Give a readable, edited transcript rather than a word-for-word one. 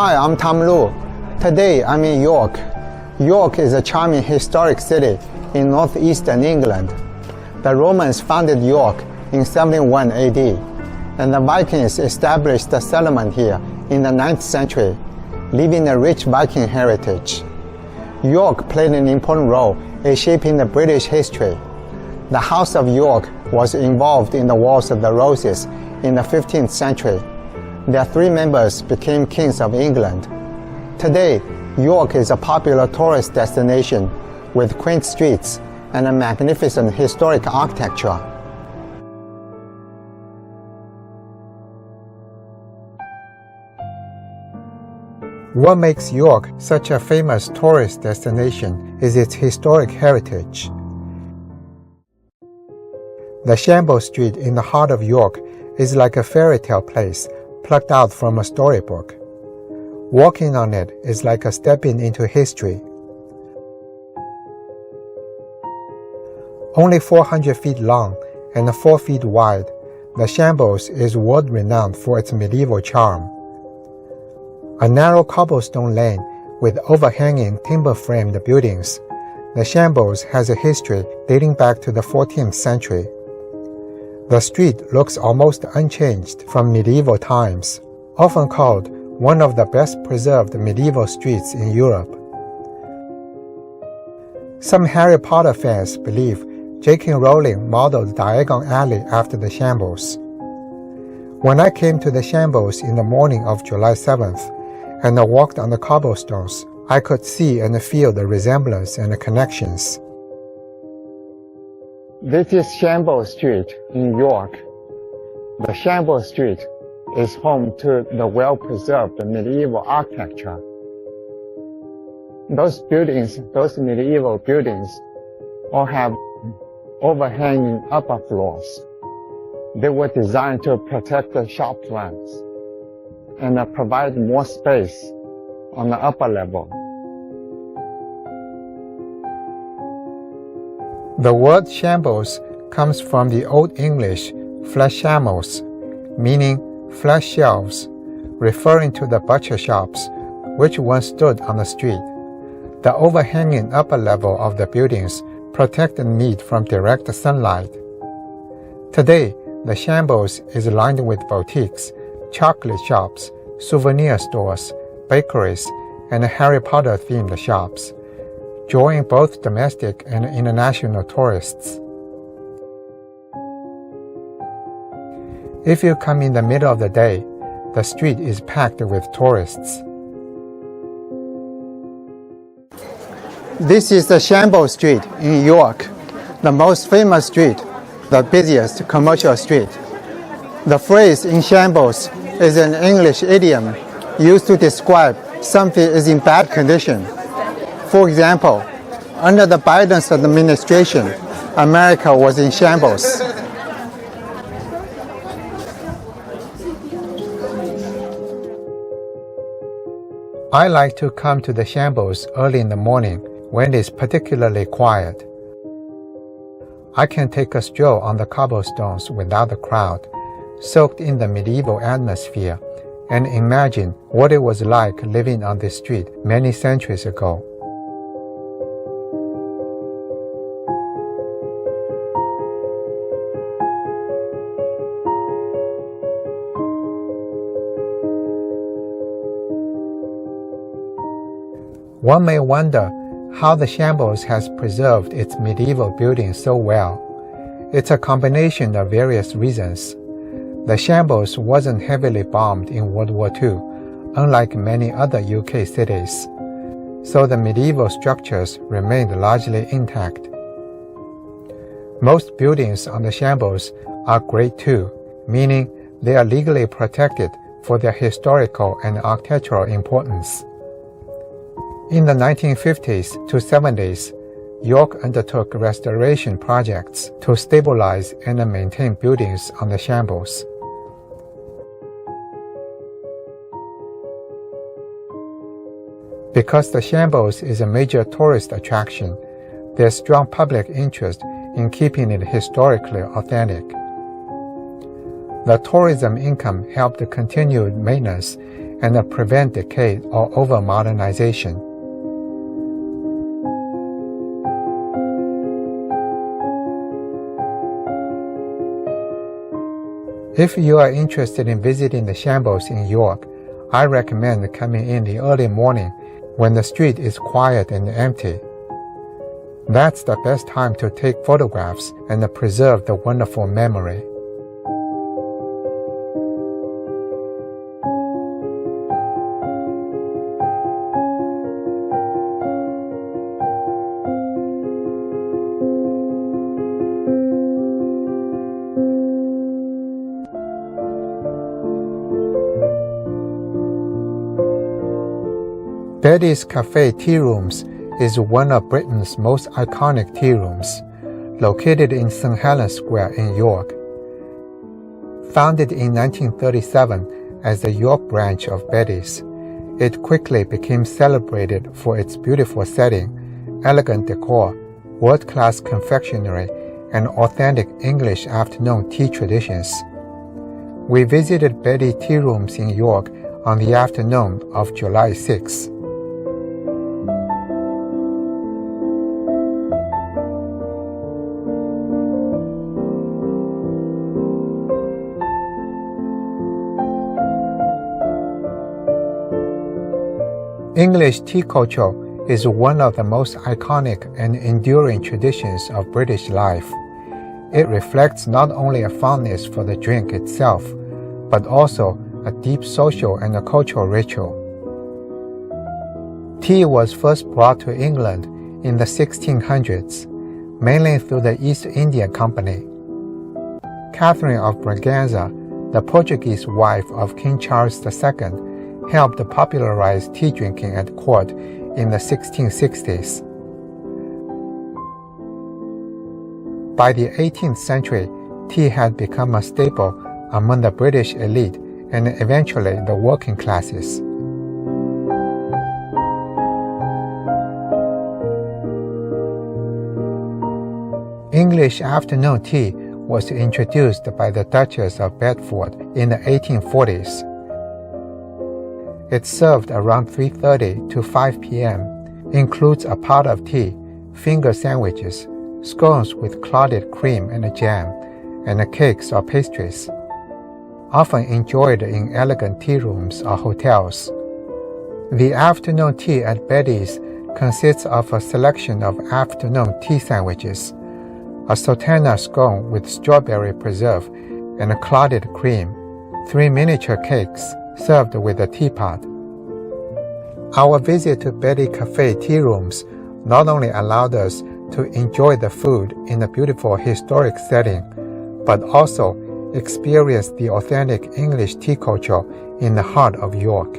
Hi, I'm Tom Lu. Today I'm in York. York is a charming historic city in northeastern England. The Romans founded York in 71 AD, and the Vikings established a settlement here in the 9th century, leaving a rich Viking heritage. York played an important role in shaping the British history. The House of York was involved in the Wars of the Roses in the 15th century. Their 3 members became kings of England. Today, York is a popular tourist destination with quaint streets and a magnificent historic architecture. What makes York such a famous tourist destination is its historic heritage. The Shambles Street in the heart of York is like a fairy tale place plucked out from a storybook. Walking on it is like a stepping into history. Only 400 feet long and 4 feet wide, the Shambles is world-renowned for its medieval charm. A narrow cobblestone lane with overhanging timber-framed buildings, the Shambles has a history dating back to the 14th century. The street looks almost unchanged from medieval times, often called one of the best preserved medieval streets in Europe. Some Harry Potter fans believe J.K. Rowling modeled Diagon Alley after the Shambles. When I came to the Shambles in the morning of July 7th and I walked on the cobblestones, I could see and feel the resemblance and the connections. This is Shambles Street in York. The Shambles Street is home to the well-preserved medieval architecture. Those medieval buildings, all have overhanging upper floors. They were designed to protect the shopfronts and provide more space on the upper level. The word shambles comes from the Old English fleshamos, meaning flesh shelves, referring to the butcher shops which once stood on the street. The overhanging upper level of the buildings protected meat from direct sunlight. Today, the Shambles is lined with boutiques, chocolate shops, souvenir stores, bakeries, and Harry Potter-themed shops, drawing both domestic and international tourists. If you come in the middle of the day, the street is packed with tourists. This is the Shambles Street in York, the most famous street, the busiest commercial street. The phrase in shambles is an English idiom used to describe something is in bad condition. For example, under the Biden's administration, America was in shambles. I like to come to the Shambles early in the morning when it is particularly quiet. I can take a stroll on the cobblestones without a crowd, soaked in the medieval atmosphere, and imagine what it was like living on this street many centuries ago. One may wonder how the Shambles has preserved its medieval buildings so well. It's a combination of various reasons. The Shambles wasn't heavily bombed in World War II, unlike many other UK cities, so the medieval structures remained largely intact. Most buildings on the Shambles are Grade II, meaning they are legally protected for their historical and architectural importance. In the 1950s to 70s, York undertook restoration projects to stabilize and maintain buildings on the Shambles. Because the Shambles is a major tourist attraction, there's strong public interest in keeping it historically authentic. The tourism income helped the continued maintenance and prevent decay or over-modernization. If you are interested in visiting the Shambles in York, I recommend coming in the early morning when the street is quiet and empty. That's the best time to take photographs and preserve the wonderful memory. Betty's Cafe Tea Rooms is one of Britain's most iconic tea rooms, located in St. Helens Square in York. Founded in 1937 as the York branch of Betty's, it quickly became celebrated for its beautiful setting, elegant decor, world-class confectionery, and authentic English afternoon tea traditions. We visited Betty Tea Rooms in York on the afternoon of July 6. English tea culture is one of the most iconic and enduring traditions of British life. It reflects not only a fondness for the drink itself, but also a deep social and a cultural ritual. Tea was first brought to England in the 1600s, mainly through the East India Company. Catherine of Braganza, the Portuguese wife of King Charles II, helped popularize tea drinking at court in the 1660s. By the 18th century, tea had become a staple among the British elite and eventually the working classes. English afternoon tea was introduced by the Duchess of Bedford in the 1840s. It's served around 3:30 to 5 p.m., includes a pot of tea, finger sandwiches, scones with clotted cream and jam, and cakes or pastries, often enjoyed in elegant tea rooms or hotels. The afternoon tea at Betty's consists of a selection of afternoon tea sandwiches, a sultana scone with strawberry preserve and clotted cream, 3 miniature cakes, served with a teapot. Our visit to Betty Cafe Tea Rooms not only allowed us to enjoy the food in a beautiful historic setting, but also experience the authentic English tea culture in the heart of York.